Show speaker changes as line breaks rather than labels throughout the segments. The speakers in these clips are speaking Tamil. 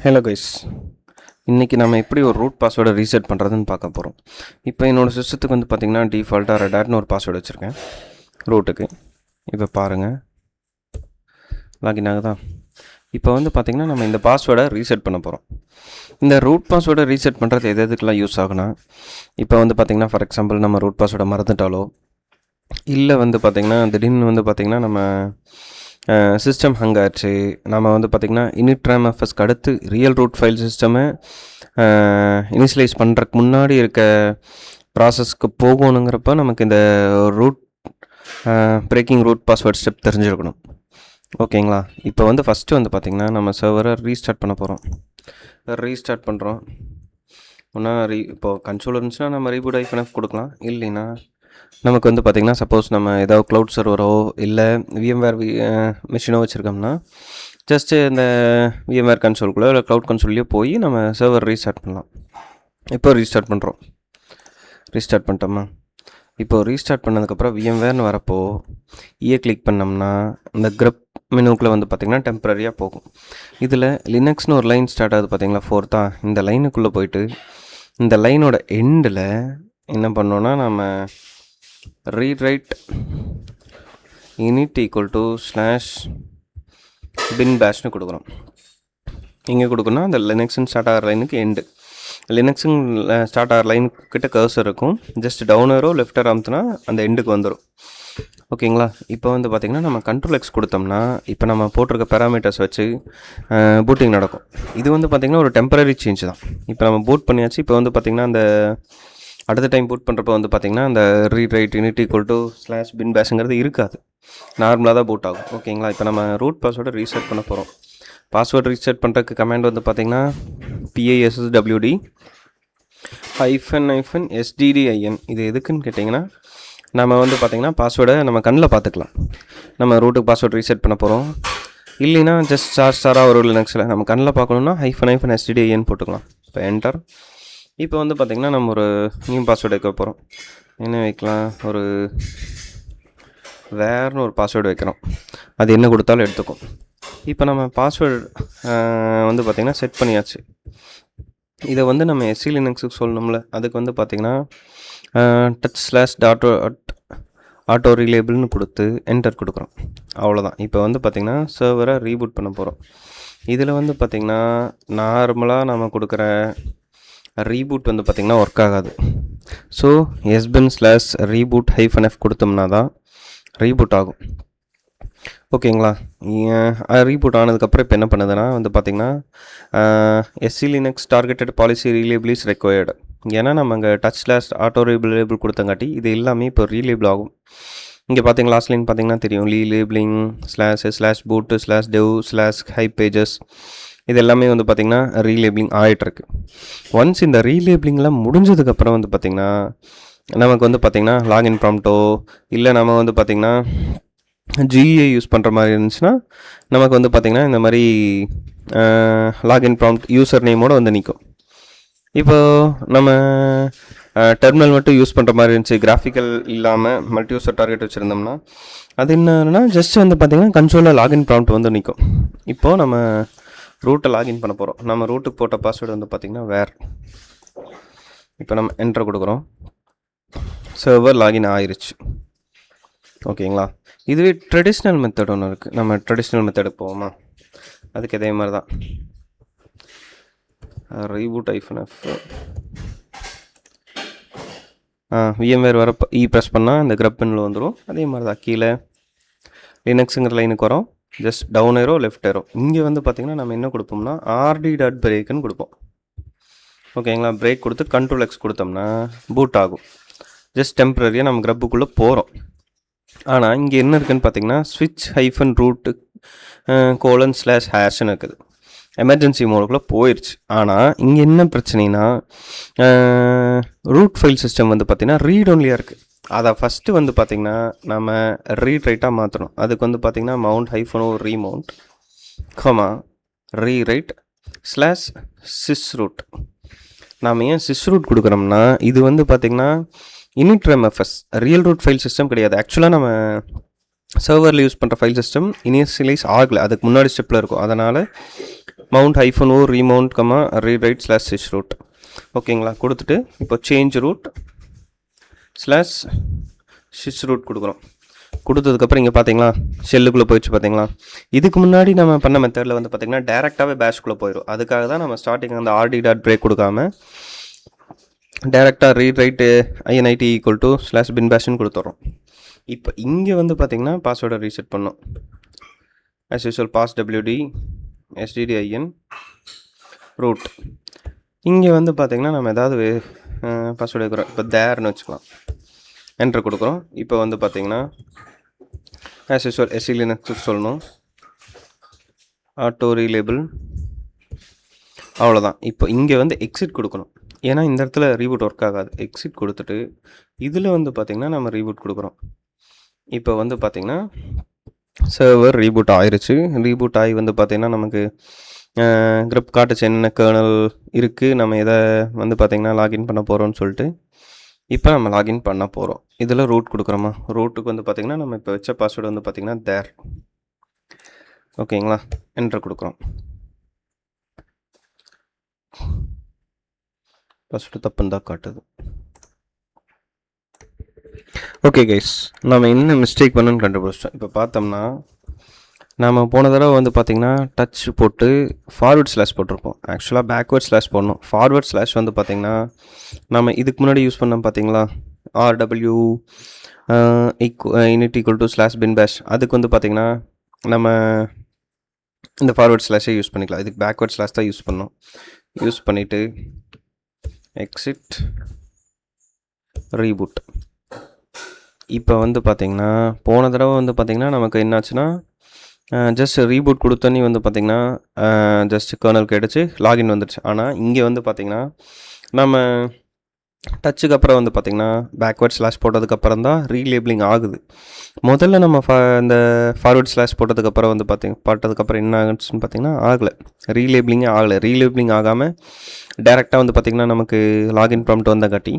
ஹலோ கைஸ், இன்றைக்கி நம்ம எப்படி ஒரு ரூட் பாஸ்வேர்டை ரீசெட் பண்ணுறதுன்னு பார்க்க போகிறோம். இப்போ என்னோடய சிஸ்டத்துக்கு வந்து பார்த்திங்கன்னா டிஃபால்ட்டாக ரெடாட்னு ஒரு பாஸ்வேர்டு வச்சுருக்கேன் ரூட்டுக்கு. இப்போ பாருங்கள், லாகின் ஆகுதா? இப்போ வந்து பார்த்திங்கன்னா நம்ம இந்த பாஸ்வேர்டை ரீசெட் பண்ண போகிறோம். இந்த ரூட் பாஸ்வேர்டை ரீசெட் பண்ணுறது எதுக்கெல்லாம் யூஸ் ஆகுனா, இப்போ வந்து பார்த்திங்கன்னா ஃபார் எக்ஸாம்பிள் நம்ம ரூட் பாஸ்வேர்டை மறந்துட்டாலோ, இல்லை வந்து பார்த்திங்கன்னா திடீர்னு வந்து பார்த்திங்கன்னா நம்ம சிஸ்டம் ஹங் ஆச்சு, நம்ம வந்து பார்த்திங்கன்னா இனிட்ராம்எஃப்எஸ்க்கு அடுத்து ரியல் ரூட் ஃபைல் சிஸ்டமை இனிஷியலைஸ் பண்ணுறதுக்கு முன்னாடி இருக்க ப்ராசஸ்க்கு போகணுங்கிறப்ப நமக்கு இந்த root breaking root password step தெரிஞ்சிருக்கணும். ஓகேங்களா? இப்போ வந்து ஃபஸ்ட்டு வந்து பார்த்திங்கன்னா நம்ம சர்வரை ரீஸ்டார்ட் பண்ண போகிறோம். ரீஸ்டார்ட் பண்ணுறோம். ஒன்றா இப்போது கன்சோல் இருந்துச்சுன்னா நம்ம ரீபூட் -F கொடுக்கலாம். இல்லைன்னா நமக்கு வந்து பார்த்திங்கன்னா சப்போஸ் நம்ம ஏதாவது க்ளவுட் சர்வரோ இல்லை விஎம்வேர் மிஷினோ வச்சுருக்கோம்னா ஜஸ்ட்டு இந்த விஎம்வேர் கன்சோல்குள்ளே இல்லை க்ளவுட் கன்சோல்லையோ போய் நம்ம சர்வர் ரீஸ்டார்ட் பண்ணலாம். இப்போ ரீஸ்டார்ட் பண்ணுறோம். ரீஸ்டார்ட் பண்ணிட்டோமா? இப்போது ரீஸ்டார்ட் பண்ணதுக்கப்புறம் விஎம்வேர்னு வரப்போ கிளிக் பண்ணோம்னா இந்த கிரப் மெனுக்குள்ளே வந்து பார்த்திங்கன்னா டெம்பரரியாக போகும். இதில் லினக்ஸ்னு ஒரு லைன் ஸ்டார்ட் ஆகுது பார்த்திங்களா, 4th. இந்த லைனுக்குள்ளே போயிட்டு இந்த லைனோட எண்டில் என்ன பண்ணோன்னா நம்ம read write init equal to /bin bash கொடுக்குறோம். இங்கே கொடுக்கணும் அந்த லினக்ஸுன்னு ஸ்டார்ட் ஆகிற லைனுக்கு எண்டு. லினக்ஸுன்னு ஸ்டார்ட் ஆகிற லைன் கிட்ட கர்சர் இருக்கும். ஜஸ்ட் டவுனரோ லெஃப்டர் அமுத்துனா அந்த எண்டுக்கு வந்துடும். ஓகேங்களா? இப்போ வந்து பார்த்திங்கன்னா நம்ம Ctrl X கொடுத்தோம்னா இப்போ நம்ம போட்டிருக்க பேராமீட்டர்ஸ் வச்சு பூட்டிங் நடக்கும். இது வந்து பார்த்திங்கன்னா ஒரு டெம்பரரி சேஞ்ச் தான். இப்போ நம்ம பூட் பண்ணியாச்சு. இப்போ வந்து பார்த்திங்கன்னா அந்த அடுத்த டைம் பூட் பண்ணுறப்போ வந்து பார்த்திங்கன்னா அந்த read write init equal to /bin bash இருக்காது. நார்மலாக தான் பூட் ஆகும். ஓகேங்களா? இப்போ நம்ம ரூட் பாஸ்வேர்டை ரீசெட் பண்ண போகிறோம். பாஸ்வேர்டு ரீசெட் பண்ணுறதுக்கு கமாண்ட் வந்து பார்த்திங்கன்னா PASSWD -SDDIN. இது எதுக்குன்னு கேட்டிங்கன்னா நம்ம வந்து பார்த்திங்கன்னா பாஸ்வேர்டை நம்ம கண்ணில் பார்த்துக்கலாம். நம்ம ரூட்டுக்கு பாஸ்வேர்டு ரீசெட் பண்ண போகிறோம். இல்லைன்னா ஜஸ்ட் ஸ்டாராக ஒரு லினக்ஸில் நம்ம கண்ணில் பார்க்கணுன்னா -SDDIN போட்டுக்கலாம். இப்போ என்டர். இப்போ வந்து பார்த்திங்கன்னா நம்ம ஒரு நியூ பாஸ்வேர்டு வைக்க போகிறோம். என்ன வைக்கலாம்? ஒரு வேர்னு ஒரு பாஸ்வேர்டு வைக்கிறோம். அது என்ன கொடுத்தாலும் எடுத்துக்கும். இப்போ நம்ம பாஸ்வேர்டு வந்து பார்த்திங்கன்னா செட் பண்ணியாச்சு. இதை வந்து நம்ம SC லினக்ஸுக்கு சொல்லணும்ல, அதுக்கு வந்து பார்த்திங்கன்னா touch/auto relabelனு கொடுத்து என்டர் கொடுக்குறோம். அவ்வளோதான். இப்போ வந்து பார்த்திங்கன்னா சர்வரை ரீபூட் பண்ண போகிறோம். இதில் வந்து பார்த்திங்கன்னா நார்மலாக நம்ம கொடுக்குற ரீபூட் வந்து பார்த்திங்கன்னா ஒர்க் ஆகாது. ஸோ sbin/reboot -f கொடுத்தோம்னா தான் ரீபூட் ஆகும். ஓகேங்களா? ரீபூட் ஆனதுக்கப்புறம் இப்போ என்ன பண்ணுதுன்னா வந்து பார்த்திங்கன்னா SC Linux targeted policy relabel is required. ஏன்னா நம்ம அங்கே touch/auto relabel கொடுத்தங்காட்டி இது எல்லாமே இப்போ ரீலேபிள் ஆகும். இங்கே பார்த்திங்கன்னா லாஸ்ட் லைன் பார்த்திங்கன்னா தெரியும், ரீலேபிளிங் //boot/dev/hypepages இது எல்லாமே வந்து பார்த்திங்கன்னா ரீலேபிளிங் ஆகிட்டுருக்கு. ஒன்ஸ் இந்த ரீலேபிளிங்லாம் முடிஞ்சதுக்கப்புறம் வந்து பார்த்திங்கன்னா நமக்கு வந்து பார்த்திங்கன்னா லாகின் ப்ராம்ப்டோ இல்லை நம்ம வந்து பார்த்திங்கன்னா GUI யூஸ் பண்ணுற மாதிரி இருந்துச்சுன்னா நமக்கு வந்து பார்த்திங்கன்னா இந்த மாதிரி லாகின் ப்ராம்ப்ட் யூசர் நேமோடு வந்து நிற்கும். இப்போது நம்ம டெர்மினல் மட்டும் யூஸ் பண்ணுற மாதிரி இருந்துச்சு, கிராஃபிக்கல் இல்லாமல் மல்டி யூசர் டார்கெட் வச்சுருந்தோம்னா அது என்னன்னா ஜஸ்ட் வந்து பார்த்திங்கன்னா கன்சோலில் லாகின் ப்ராம்ப்ட் வந்து நிற்கும். இப்போது நம்ம ரூட்டை லாகின் பண்ண போகிறோம். நம்ம ரூட்டுக்கு போட்ட பாஸ்வேர்டு வந்து பார்த்திங்கன்னா வேர். இப்போ நம்ம என்டர் கொடுக்குறோம். சர்வர் லாகின் ஆயிடுச்சு. ஓகேங்களா? இதுவே ட்ரெடிஷ்னல் மெத்தட் ஒன்று இருக்குது. நம்ம ட்ரெடிஷ்னல் மெத்தடுக்கு போவோமா? அதுக்கு இதே மாதிரி தான் ரீபூட் -F விஎம்வேர் வர ப்ரெஸ் பண்ணால் இந்த கிரப் மெனுவில் வந்துடும். அதே மாதிரி தான் கீழே லினக்ஸுங்கிற லைனுக்கு வரோம். Just down arrow left arrow. இங்கே வந்து பார்த்திங்கன்னா நம்ம என்ன கொடுப்போம்னா rd.breakன்னு கொடுப்போம். ஓகேங்களா? பிரேக் கொடுத்து Ctrl X கொடுத்தோம்னா பூட் ஆகும். ஜஸ்ட் டெம்பரரியாக நம்ம கிரப்புக்குள்ளே போகிறோம். ஆனால் இங்கே என்ன இருக்குதுன்னு பார்த்திங்கன்னா switch-root :/# இருக்குது. எமர்ஜென்சி மோடுக்குள்ளே போயிடுச்சு. ஆனால் இங்கே என்ன பிரச்சனைனா ரூட் ஃபைல் சிஸ்டம் வந்து பார்த்திங்கன்னா ரீட் ஒன்லியாக இருக்குது. அதை ஃபஸ்ட்டு வந்து பார்த்திங்கன்னா நம்ம ரீட் ரைட்டாக மாற்றணும். அதுக்கு வந்து பார்த்திங்கன்னா mount -o remount, rewrite /sysroot. நாம் ஏன் sysroot கொடுக்குறோம்னா இது வந்து பார்த்திங்கன்னா initramfs real root file system கிடையாது. ஆக்சுவலாக நம்ம சர்வரில் யூஸ் பண்ணுற ஃபைல் சிஸ்டம் இனிஷியலைஸ் ஆகலை, அதுக்கு முன்னாடி ஸ்டெப்பில் இருக்கும். அதனால் mount hyphen O remount comma rewrite slash sys root. ஓகேங்களா, கொடுத்துட்டு இப்போ change root slash sys root கொடுக்குறோம். கொடுத்ததுக்கப்புறம் இங்கே பார்த்தீங்களா ஷெல்லுக்குள்ளே போயிடுச்சு பார்த்தீங்களா. இதுக்கு முன்னாடி நம்ம பண்ண மெத்தடில் வந்து பார்த்திங்கன்னா டேரெக்டாகவே பேஷ்குள்ளே போயிடும். அதுக்காக தான் நம்ம ஸ்டார்டிங் அந்த ஆர்டி டாட் பிரேக் கொடுக்காம டேரெக்டாக read write INIT equal to slash bin பேஷ்னு கொடுத்துட்றோம். இப்போ இங்கே வந்து பார்த்திங்கன்னா பாஸ்வேர்டை ரீசெட் பண்ணோம். As usual pass WD STDIN root. இங்கே வந்து பார்த்திங்கன்னா நம்ம ஏதாவது பாஸ்வேர்டு வைக்கிறோம். இப்போ தேர்னு வச்சுக்கலாம், என்ட்ரு கொடுக்குறோம். இப்போ வந்து பார்த்திங்கன்னா ஆஸ் யூஸ்வல் எஸ்சி லினக்ஸ் சொல்லணும், ஆட்டோ ரீலேபிள், அவ்வளோதான். இப்போ இங்கே வந்து எக்ஸிட் கொடுக்கணும், ஏன்னா இந்த இடத்துல ரீபூட் ஒர்க் ஆகாது. எக்ஸிட் கொடுத்துட்டு இதில் வந்து பார்த்திங்கன்னா நம்ம ரீபூட் கொடுக்குறோம். இப்போ வந்து பார்த்திங்கன்னா சர்வர் ரீபூட் ஆயிடுச்சு. ரீபூட் ஆகி வந்து பார்த்திங்கன்னா நமக்கு கிரிப் காட்டுச்சு என்ன கர்னல் இருக்குது, நம்ம எதை வந்து பார்த்திங்கன்னா லாகின் பண்ண போகிறோம்னு சொல்லிட்டு. இப்போ நம்ம லாகின் பண்ண போகிறோம். இதில் ரூட் கொடுக்குறோமா, ரூட்டுக்கு வந்து பார்த்திங்கன்னா நம்ம இப்போ வச்ச பாஸ்வேர்டு வந்து பார்த்திங்கன்னா தேர். ஓகேங்களா, என்ட்ரு கொடுக்குறோம். பாஸ்வேர்டு தப்புன்னு தான் காட்டுது. ஓகே கைஸ், நம்ம என்ன மிஸ்டேக் பண்ணுன்னு கண்டுபிடிச்சிட்டோம். இப்போ பார்த்தோம்னா நம்ம போன தடவை வந்து பார்த்திங்கன்னா டச் போட்டு ஃபார்வர்ட் ஸ்லாஷ் போட்டிருப்போம். ஆக்சுவலாக பேக்வேர்ட் ஸ்லாஷ் போடணும். ஃபார்வர்ட் ஸ்லாஷ் வந்து பார்த்திங்கன்னா நம்ம இதுக்கு முன்னாடி யூஸ் பண்ணோம் பார்த்தீங்களா, RW init equal to slash bin bash. அதுக்கு வந்து பார்த்திங்கன்னா நம்ம இந்த ஃபார்வர்ட் ஸ்லாஷே யூஸ் பண்ணிக்கலாம். இதுக்கு பேக்வேர்ட் ஸ்லாஷ் தான் யூஸ் பண்ணோம். யூஸ் பண்ணிவிட்டு எக்ஸிட் ரீபூட். இப்போ வந்து பார்த்திங்கன்னா போன தடவை வந்து பார்த்திங்கன்னா நமக்கு என்னாச்சுன்னா ஜஸ்ட் ரீபூட் கொடுத்தோன்னே வந்து பார்த்திங்கன்னா ஜஸ்ட் கர்னல் கிடச்சி லாகின் வந்துடுச்சு. ஆனால் இங்கே வந்து பார்த்திங்கன்னா நம்ம டச்சுக்கு அப்புறம் வந்து பார்த்திங்கன்னா பேக்வேர்ட் ஸ்லாஷ் போட்டதுக்கப்புறம் தான் ரீலேபிளிங் ஆகுது. முதல்ல நம்ம இந்த ஃபார்வர்ட் ஸ்லாஷ் போட்டதுக்கப்புறம் வந்து போட்டதுக்கப்புறம் என்ன ஆகுச்சுன்னு பார்த்திங்கன்னா ஆகலை, ரீலேபிளிங்கே ஆகலை. ரீலேபிளிங் ஆகாமல் டேரெக்டாக வந்து பார்த்திங்கன்னா நமக்கு லாகின் ப்ராம்ப்ட் வந்தங்காட்டி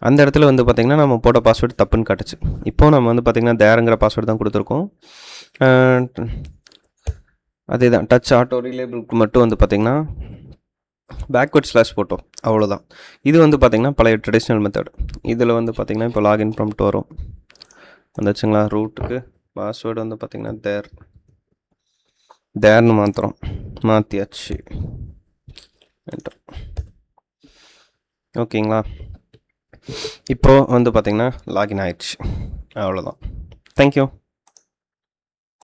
அந்த இடத்துல வந்து பார்த்திங்கன்னா நம்ம போட்ட பாஸ்வேர்டு தப்புன்னு காட்டுச்சு. இப்போது நம்ம வந்து பார்த்திங்கன்னா தேருங்கிற பாஸ்வேர்டு தான் கொடுத்துருக்கோம். அதே தான் டச் ஆட்டோ ரீலேபிளுக்கு மட்டும் வந்து பார்த்திங்கன்னா பேக்வேர்ட் ஸ்லாஷ் போட்டோம், அவ்வளோதான். இது வந்து பார்த்திங்கன்னா பழைய ட்ரெடிஷ்னல் மெத்தட். இதில் வந்து பார்த்திங்கன்னா இப்போ லாகின் ப்ராம்ப்ட் வரும் வந்துச்சுங்களா. ரூட்டுக்கு பாஸ்வேர்டு வந்து பார்த்திங்கன்னா தேர்னு மாற்றியாச்சு. ஓகேங்களா, இப்போது வந்து பார்த்திங்கன்னா லாகின் ஆயிடுச்சு, அவ்வளோதான். தேங்க்யூ.